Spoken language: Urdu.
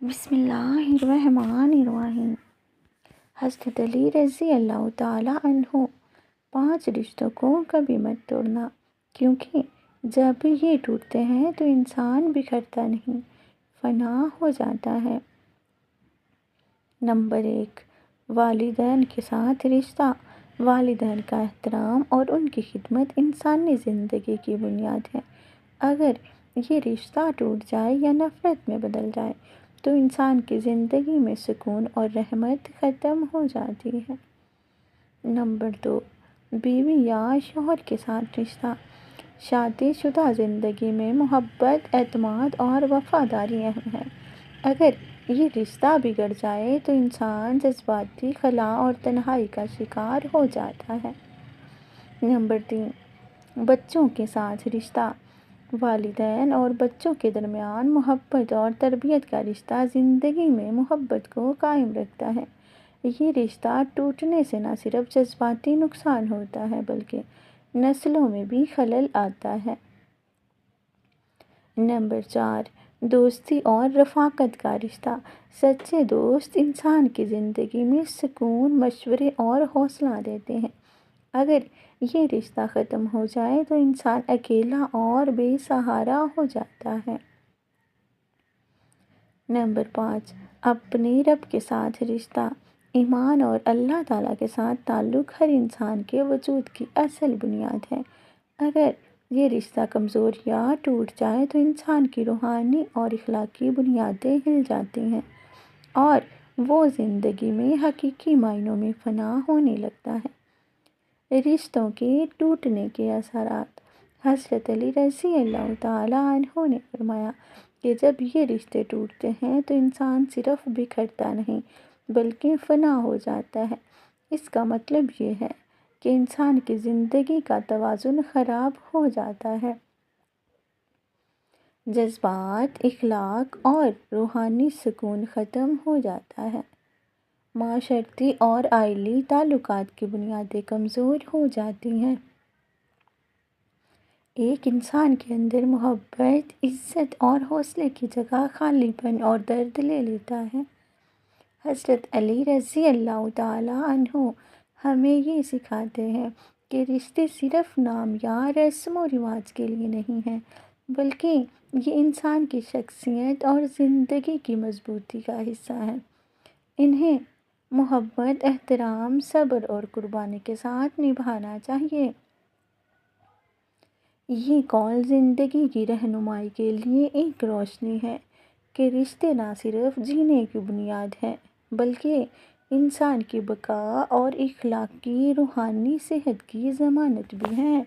بسم اللہ الرحمن الرحیم۔ حضرت علی رضی اللہ تعالیٰ عنہ 5 رشتوں کو کبھی مت توڑنا، کیونکہ جب یہ ٹوٹتے ہیں تو انسان بکھرتا نہیں، فنا ہو جاتا ہے۔ نمبر 1، والدین کے ساتھ رشتہ۔ والدین کا احترام اور ان کی خدمت انسانی زندگی کی بنیاد ہے۔ اگر یہ رشتہ ٹوٹ جائے یا نفرت میں بدل جائے تو انسان کی زندگی میں سکون اور رحمت ختم ہو جاتی ہے۔ نمبر 2، بیوی یا شوہر کے ساتھ رشتہ۔ شادی شدہ زندگی میں محبت، اعتماد اور وفاداری اہم ہے۔ اگر یہ رشتہ بگڑ جائے تو انسان جذباتی خلا اور تنہائی کا شکار ہو جاتا ہے۔ نمبر 3، بچوں کے ساتھ رشتہ۔ والدین اور بچوں کے درمیان محبت اور تربیت کا رشتہ زندگی میں محبت کو قائم رکھتا ہے۔ یہ رشتہ ٹوٹنے سے نہ صرف جذباتی نقصان ہوتا ہے بلکہ نسلوں میں بھی خلل آتا ہے۔ نمبر 4، دوستی اور رفاقت کا رشتہ۔ سچے دوست انسان کی زندگی میں سکون، مشورے اور حوصلہ دیتے ہیں۔ اگر یہ رشتہ ختم ہو جائے تو انسان اکیلا اور بے سہارا ہو جاتا ہے۔ نمبر 5، اپنے رب کے ساتھ رشتہ۔ ایمان اور اللہ تعالیٰ کے ساتھ تعلق ہر انسان کے وجود کی اصل بنیاد ہے۔ اگر یہ رشتہ کمزور یا ٹوٹ جائے تو انسان کی روحانی اور اخلاقی بنیادیں ہل جاتی ہیں اور وہ زندگی میں حقیقی معنوں میں فنا ہونے لگتا ہے۔ رشتوں کے ٹوٹنے کے اثرات۔ حضرت علی رضی اللہ تعالیٰ عنہ نے فرمایا کہ جب یہ رشتے ٹوٹتے ہیں تو انسان صرف بکھرتا نہیں بلکہ فنا ہو جاتا ہے۔ اس کا مطلب یہ ہے کہ انسان کی زندگی کا توازن خراب ہو جاتا ہے۔ جذبات، اخلاق اور روحانی سکون ختم ہو جاتا ہے۔ معاشرتی اور عائلی تعلقات کی بنیادیں کمزور ہو جاتی ہیں۔ ایک انسان کے اندر محبت، عزت اور حوصلے کی جگہ خالی پن اور درد لے لیتا ہے۔ حضرت علی رضی اللہ تعالیٰ عنہ ہمیں یہ سکھاتے ہیں کہ رشتے صرف نام یا رسم و رواج کے لیے نہیں ہیں بلکہ یہ انسان کی شخصیت اور زندگی کی مضبوطی کا حصہ ہیں۔ انہیں محبت، احترام، صبر اور قربانی کے ساتھ نبھانا چاہیے۔ یہ قول زندگی کی رہنمائی کے لیے ایک روشنی ہے کہ رشتے نہ صرف جینے کی بنیاد ہیں بلکہ انسان کی بقا اور اخلاقی روحانی صحت کی ضمانت بھی ہیں۔